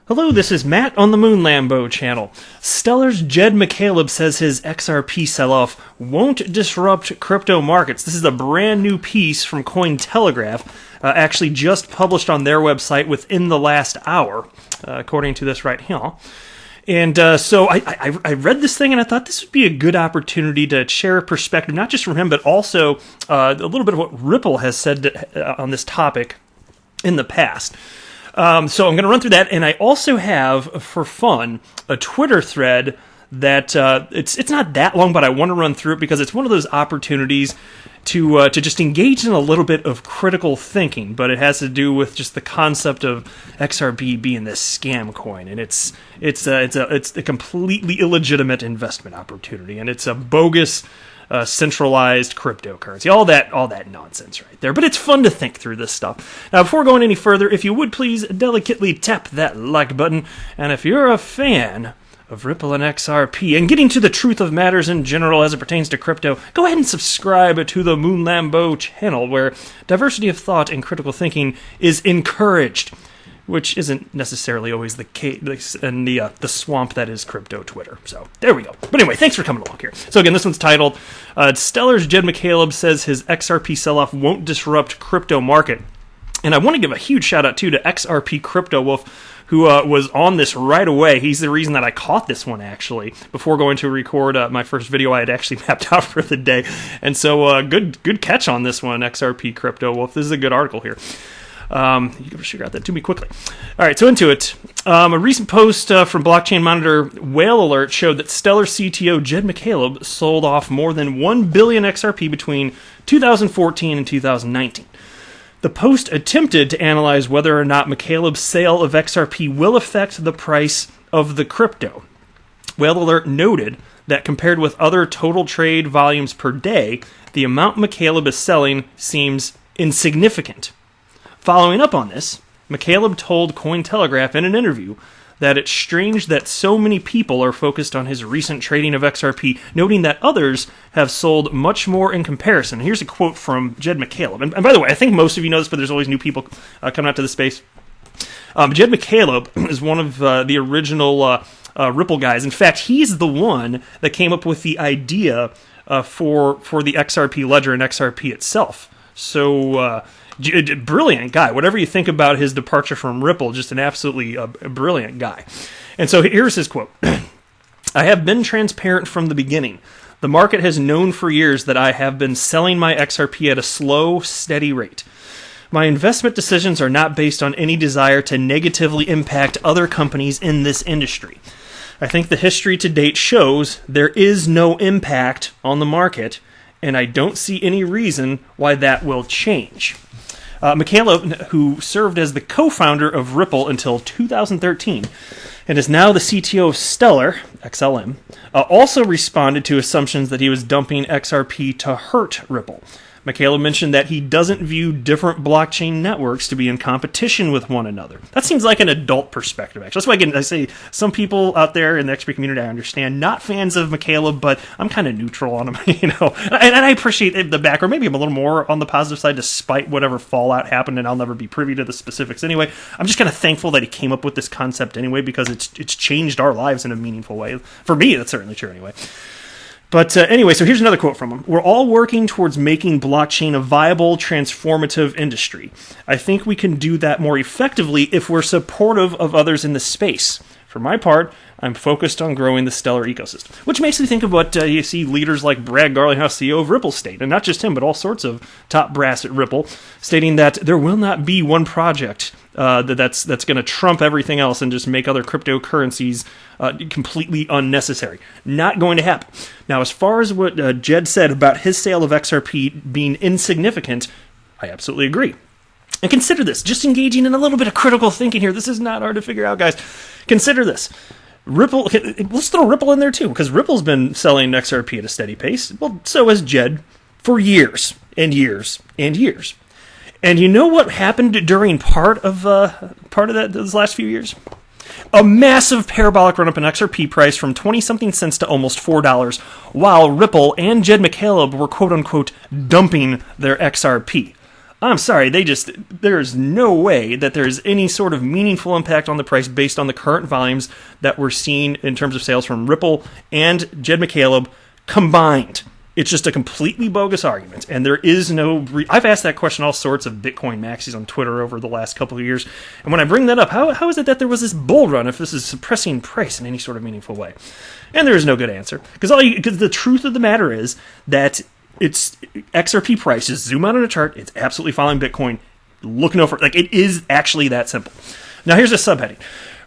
Hello, this is Matt on the Moon Lambo channel. Stellar's Jed McCaleb says his XRP sell-off won't disrupt crypto markets. This is a brand new piece from Cointelegraph, actually just published on their website within the last hour, according to this right here. And so I read this thing and I thought this would be a good opportunity to share a perspective, not just from him, but also a little bit of what Ripple has said on this topic in the past. So I'm going to run through that, and I also have, for fun, a Twitter thread that it's not that long, but I want to run through it because it's one of those opportunities to just engage in a little bit of critical thinking, but it has to do with just the concept of XRP being this scam coin, and it's a completely illegitimate investment opportunity, and it's a bogus centralized cryptocurrency, all that nonsense right there. But it's fun to think through this stuff. Now, before going any further, if you would please delicately tap that like button, and if you're a fan of Ripple and XRP and getting to the truth of matters in general as it pertains to crypto, go ahead and subscribe to the Moon Lambo channel, where diversity of thought and critical thinking is encouraged, which isn't necessarily always the case in the swamp that is crypto Twitter. So there we go. But anyway, thanks for coming along here. So again, this one's titled, Stellar's Jed McCaleb says his XRP sell-off won't disrupt crypto market. And I want to give a huge shout out to XRP Crypto Wolf, who was on this right away. He's the reason that I caught this one, actually, before going to record my first video I had actually mapped out for the day. And so good catch on this one, XRP Crypto Wolf. This is a good article here. You can figure out that to me quickly. All right, so into it. A recent post from Blockchain Monitor Whale Alert showed that Stellar CTO Jed McCaleb sold off more than 1 billion XRP between 2014 and 2019. The post attempted to analyze whether or not McCaleb's sale of XRP will affect the price of the crypto. Whale Alert noted that compared with other total trade volumes per day, the amount McCaleb is selling seems insignificant. Following up on this, McCaleb told Cointelegraph in an interview that it's strange that so many people are focused on his recent trading of XRP, noting that others have sold much more in comparison. Here's a quote from Jed McCaleb. And by the way, I think most of you know this, but there's always new people coming out to the space. Jed McCaleb is one of the original Ripple guys. In fact, he's the one that came up with the idea for the XRP ledger and XRP itself. So brilliant guy. Whatever you think about his departure from Ripple, just an absolutely brilliant guy. And so here's his quote. I have been transparent from the beginning. The market has known for years that I have been selling my XRP at a slow, steady rate. My investment decisions are not based on any desire to negatively impact other companies in this industry. I think the history to date shows there is no impact on the market, and I don't see any reason why that will change. McCaleb, who served as the co-founder of Ripple until 2013 and is now the CTO of Stellar, XLM, also responded to assumptions that he was dumping XRP to hurt Ripple. McCaleb mentioned that he doesn't view different blockchain networks to be in competition with one another. That seems like an adult perspective, actually. That's why, again, I say some people out there in the XP community, I understand, not fans of McCaleb, but I'm kind of neutral on him, you know. And I appreciate the back, or maybe I'm a little more on the positive side, despite whatever fallout happened, and I'll never be privy to the specifics anyway. I'm just kind of thankful that he came up with this concept anyway, because it's changed our lives in a meaningful way. For me, that's certainly true anyway. But anyway, so here's another quote from him. We're all working towards making blockchain a viable, transformative industry. I think we can do that more effectively if we're supportive of others in the space. For my part, I'm focused on growing the Stellar ecosystem. Which makes me think of what you see leaders like Brad Garlinghouse, CEO of Ripple, state. And not just him, but all sorts of top brass at Ripple, stating that there will not be one project that's going to trump everything else and just make other cryptocurrencies completely unnecessary. Not going to happen. Now, as far as what Jed said about his sale of XRP being insignificant, I absolutely agree. And consider this, just engaging in a little bit of critical thinking here. This is not hard to figure out, guys. Consider this. Ripple, let's throw Ripple in there too, because Ripple's been selling XRP at a steady pace. Well, so has Jed for years and years and years. And you know what happened during part of those last few years? A massive parabolic run-up in XRP price from 20-something cents to almost $4, while Ripple and Jed McCaleb were quote-unquote dumping their XRP. I'm sorry, there's no way that there's any sort of meaningful impact on the price based on the current volumes that we're seeing in terms of sales from Ripple and Jed McCaleb combined. It's just a completely bogus argument, and there is no... I've asked that question all sorts of Bitcoin maxis on Twitter over the last couple of years, and when I bring that up, how is it that there was this bull run if this is suppressing price in any sort of meaningful way? And there is no good answer, because the truth of the matter is that it's XRP prices, zoom out on a chart, it's absolutely following Bitcoin. Look no further. Like, it is actually that simple. Now, here's a subheading.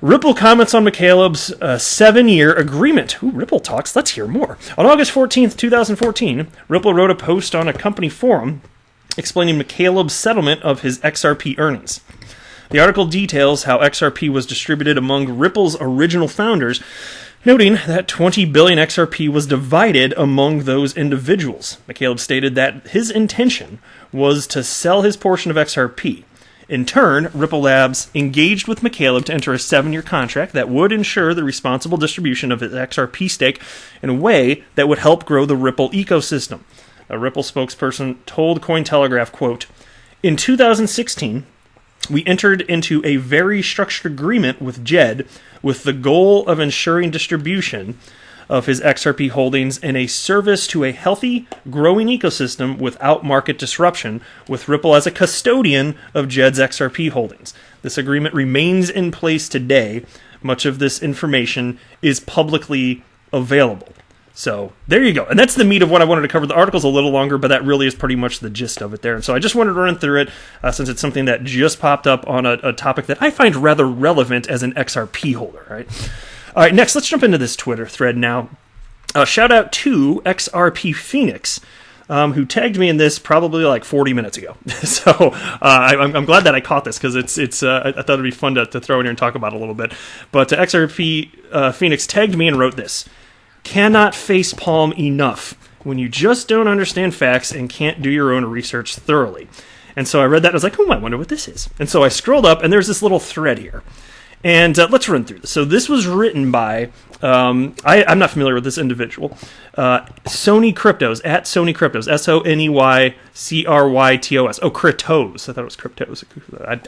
Ripple comments on McCaleb's 7-year agreement. Ooh, Ripple talks. Let's hear more. On August 14th, 2014, Ripple wrote a post on a company forum explaining McCaleb's settlement of his XRP earnings. The article details how XRP was distributed among Ripple's original founders, noting that 20 billion XRP was divided among those individuals. McCaleb stated that his intention was to sell his portion of XRP. In turn, Ripple Labs engaged with McCaleb to enter a 7-year contract that would ensure the responsible distribution of his XRP stake in a way that would help grow the Ripple ecosystem. A Ripple spokesperson told Cointelegraph, quote, "In 2016, we entered into a very structured agreement with Jed with the goal of ensuring distribution of his XRP holdings in a service to a healthy, growing ecosystem without market disruption, with Ripple as a custodian of Jed's XRP holdings. This agreement remains in place today. Much of this information is publicly available." So there you go. And that's the meat of what I wanted to cover. The article's a little longer, but that really is pretty much the gist of it there. And so I just wanted to run through it since it's something that just popped up on a topic that I find rather relevant as an XRP holder, right? All right, next, let's jump into this Twitter thread now. Shout out to XRP Phoenix, who tagged me in this probably like 40 minutes ago. So I'm glad that I caught this because I thought it'd be fun to throw in here and talk about it a little bit. But XRP Phoenix tagged me and wrote this: "Cannot facepalm enough when you just don't understand facts and can't do your own research thoroughly." And so I read that and I was like, I wonder what this is. And so I scrolled up and there's this little thread here. And let's run through this. So this was written by, I'm not familiar with this individual, Sony Cryptos, at Sony Cryptos, SONEYCRYTOS. Oh, Cryptos. I thought it was Cryptos.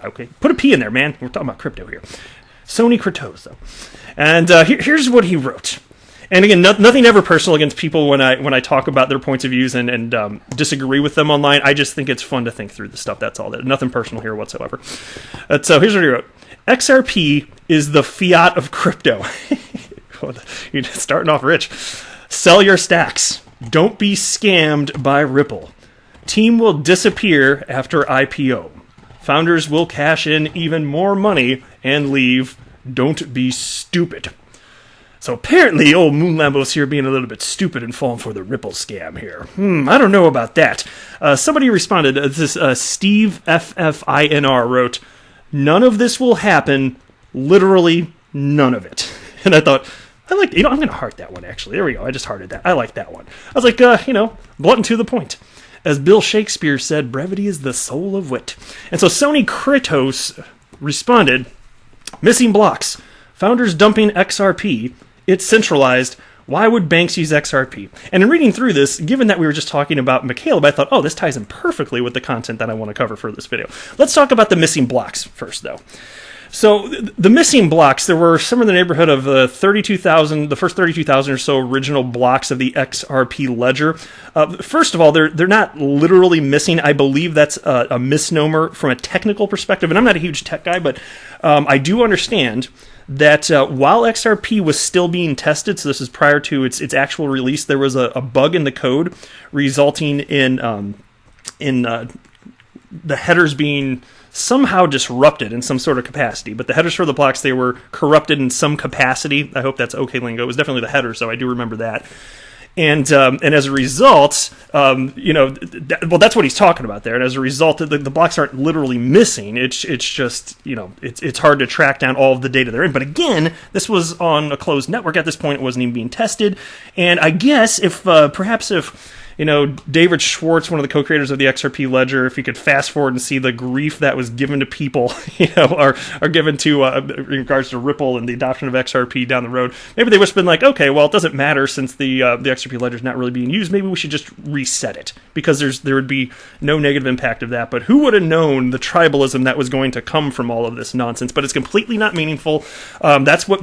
Okay, put a P in there, man. We're talking about crypto here. Sony Cryptos, though. And here's what he wrote. And again, nothing ever personal against people when I talk about their points of views and disagree with them online. I just think it's fun to think through the stuff. That's all. Nothing personal here whatsoever. So here's what he wrote. XRP is the fiat of crypto. You're starting off rich. Sell your stacks. Don't be scammed by Ripple. Team will disappear after IPO. Founders will cash in even more money and leave. Don't be stupid. So apparently old Moon Lambo's here being a little bit stupid and falling for the Ripple scam here. I don't know about that. Somebody responded, Steve FFINR wrote, "None of this will happen, literally none of it." And I thought, I'm going to heart that one, actually. There we go, I just hearted that. I like that one. I was like, blunt and to the point. As Bill Shakespeare said, brevity is the soul of wit. And so Sony Cryptos responded, "Missing blocks. Founders dumping XRP. It's centralized. Why would banks use XRP?" And in reading through this, given that we were just talking about McCaleb, I thought, this ties in perfectly with the content that I want to cover for this video. Let's talk about the missing blocks first, though. So the missing blocks, there were somewhere in the neighborhood of the first 32,000 or so original blocks of the XRP ledger. First of all, they're not literally missing. I believe that's a misnomer from a technical perspective. And I'm not a huge tech guy, but I do understand that while XRP was still being tested, so this is prior to its actual release, there was a bug in the code resulting in the headers being somehow disrupted in some sort of capacity. But the headers for the blocks, they were corrupted in some capacity. I hope that's okay lingo. It was definitely the header, so I do remember that. And as a result, that's what he's talking about there. And as a result, the blocks aren't literally missing. It's just, it's hard to track down all of the data they're in. But again, this was on a closed network at this point. It wasn't even being tested. And I guess if David Schwartz, one of the co-creators of the XRP ledger, if you could fast forward and see the grief that was given to people, or given to in regards to Ripple and the adoption of XRP down the road, maybe they would have been like, okay, well, it doesn't matter since the XRP ledger is not really being used. Maybe we should just reset it because there would be no negative impact of that. But who would have known the tribalism that was going to come from all of this nonsense? But it's completely not meaningful. That's what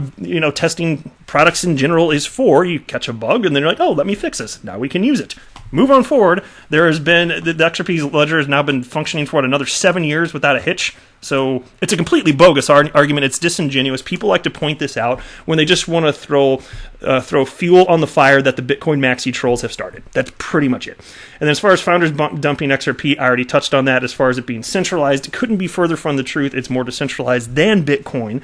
testing products in general is for. You catch a bug and then you're like, oh, let me fix this. Now we can use it. Move on forward. There has been the XRP ledger has now been functioning for another 7 years without a hitch. So it's a completely bogus argument. It's disingenuous. People like to point this out when they just want to throw fuel on the fire that the Bitcoin maxi trolls have started. That's pretty much it. And then as far as founders dumping XRP, I already touched on that. As far as it being centralized, it couldn't be further from the truth. It's more decentralized than Bitcoin.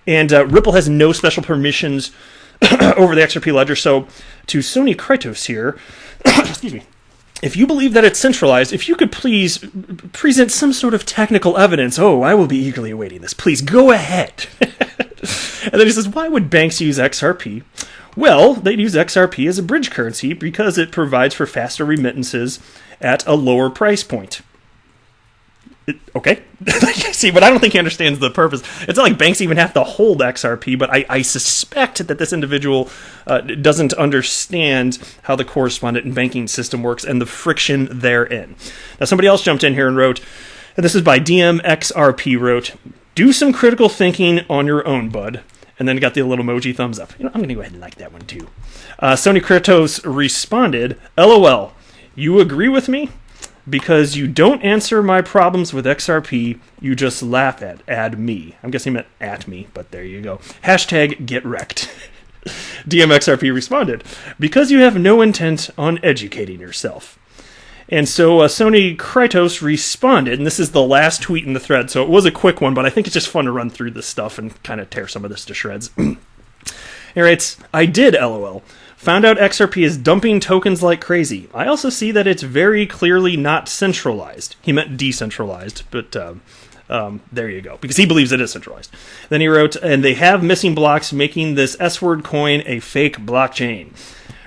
And Ripple has no special permissions over the XRP ledger. So to Sony Krytos here, excuse me, if you believe that it's centralized, if you could please present some sort of technical evidence. Oh, I will be eagerly awaiting this. Please go ahead. And then he says, why would banks use XRP? Well, they'd use XRP as a bridge currency because it provides for faster remittances at a lower price point. Okay. See, but I don't think he understands the purpose. It's not like banks even have to hold XRP, but I suspect that this individual doesn't understand how the correspondent and banking system works and the friction therein. Now, somebody else jumped in here and wrote, and this is by DMXRP, wrote, do some critical thinking on your own, bud. And then got the little emoji thumbs up. I'm going to go ahead and like that one, too. Sony Krytos responded, LOL, you agree with me? Because you don't answer my problems with XRP, you just laugh at me. I'm guessing he meant at me, but there you go. Hashtag get wrecked. DMXRP responded, because you have no intent on educating yourself. And so Sony Krytos responded, and this is the last tweet in the thread, so it was a quick one, but I think it's just fun to run through this stuff and kind of tear some of this to shreds. He writes, I did, LOL. Found out XRP is dumping tokens like crazy. I also see that it's very clearly not centralized. He meant decentralized, but there you go, because he believes it is centralized. Then he wrote, and they have missing blocks making this S-word coin a fake blockchain.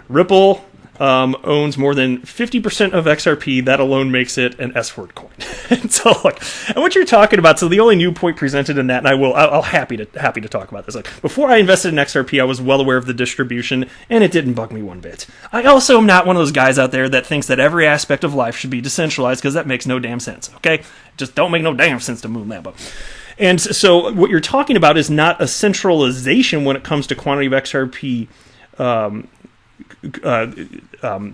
Ripple owns more than 50% of XRP. That alone makes it an S-word coin. And so, look, and what you're talking about, so the only new point presented in that, and I'll happy to talk about this. Like, before I invested in XRP, I was well aware of the distribution, and it didn't bug me one bit. I also am not one of those guys out there that thinks that every aspect of life should be decentralized, because that makes no damn sense, okay? Just don't make no damn sense to Moon Lambo. And so what you're talking about is not a centralization when it comes to quantity of XRP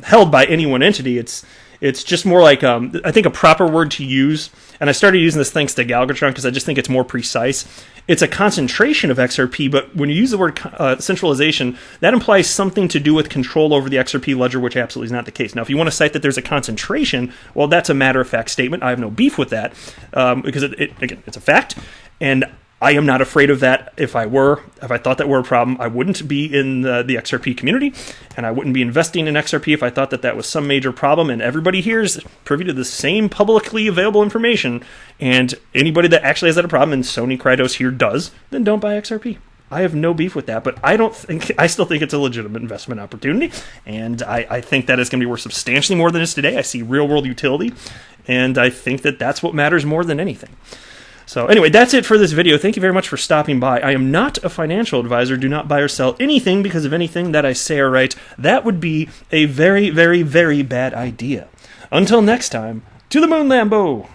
held by any one entity. It's just more like, I think a proper word to use, and I started using this thanks to Galgatron because I just think it's more precise. It's a concentration of XRP, but when you use the word centralization, that implies something to do with control over the XRP ledger, which absolutely is not the case. Now, if you want to cite that there's a concentration, well, that's a matter-of-fact statement. I have no beef with that, because again, it's a fact, and I am not afraid of that. If I thought that were a problem, I wouldn't be in the XRP community, and I wouldn't be investing in XRP if I thought that was some major problem. And everybody here is privy to the same publicly available information, and anybody that actually has that problem, and Sony Krytos here does, then don't buy XRP. I have no beef with that, but I still think it's a legitimate investment opportunity, and I think that is going to be worth substantially more than it is today. I see real-world utility, and I think that that's what matters more than anything. So anyway, that's it for this video. Thank you very much for stopping by. I am not a financial advisor. Do not buy or sell anything because of anything that I say or write. That would be a very, very, very bad idea. Until next time, to the moon, Lambo!